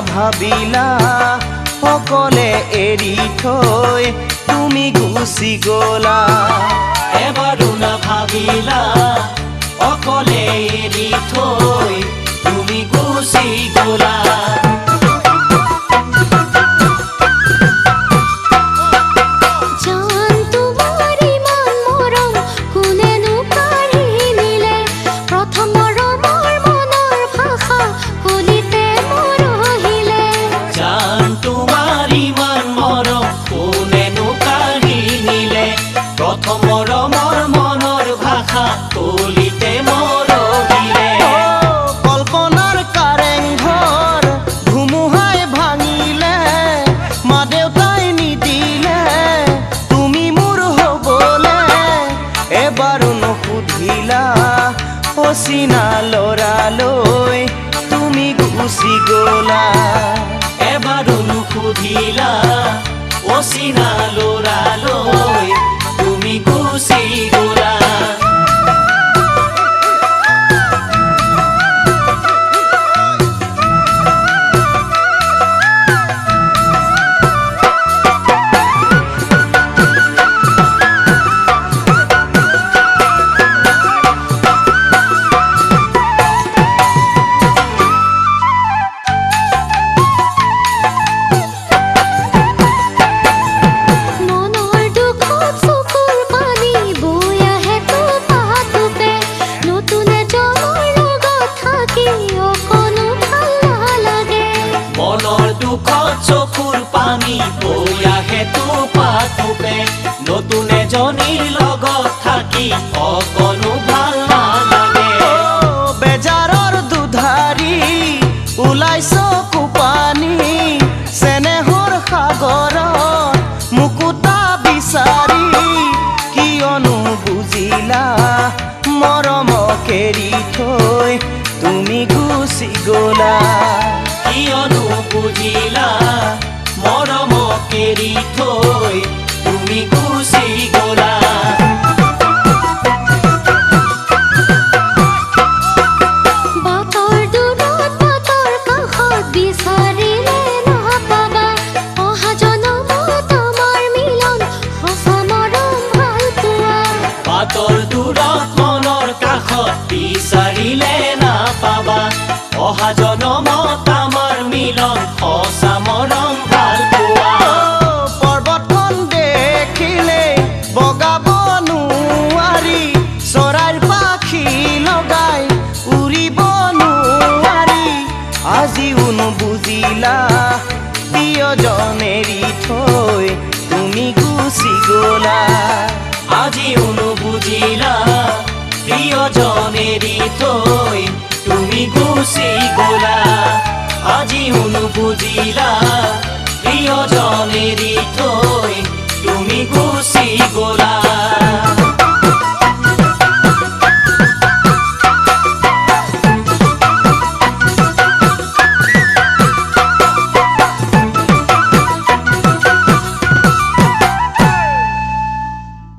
নাভাবিলা অকলে এৰি থৈ তুমি গুচি গলা এবাৰো নাভাবিলা অকলে এৰি থৈ তুমি গুচি গলা কল্পনাৰ কাৰেং ঘৰ ধুমুহাই ভাঙিলে মা দেউতাই নিদিলে তুমি মোৰ হ'বলে এবাৰো নুসুধিলা অচিনা ল'ৰালৈ তুমি গুচি গলা এবাৰো নুসুধিলা অচিনা ল'ৰালৈ তুমি গুচি গলা চকুৰ পানী বৈ আহে টোপে নতুন এজনীৰ লগত থাকি অকণো ভাল নালাগে বেজাৰৰ দুধাৰি ওলাই চকু পানী চেনেহৰ সাগৰত মুকুতা বিচাৰি কিয়নো বুজিলা মৰমক এৰি থৈ তুমি গুচি গলা কিয়নো বুজিলা মৰমক এৰি থৈ তুমি গুচি গলা বাটৰ দূৰত বাটৰ কাষত বিচাৰিলে নাপাবা অহা জনমত আমাৰ মিলন সঁচা মৰম ভাল পোৱা বাটৰ দূৰত মনৰ কাষত বিচাৰিলে নাপাবা অহা জনমত আমাৰ মিলন সঁচা মৰম ভাল পোৱা পৰ্বতখন দেখিলে বগাব নোৱাৰি চৰাইৰ পাখি লগাই উৰিব নোৱাৰি আজিও নুবুজিলা প্ৰিয়জন এৰি থৈ তুমি গুচি গলা আজিও নুবুজিলা প্ৰিয়জন এৰি থৈ তুমি গুচি গলা আজিও নুবুজিলা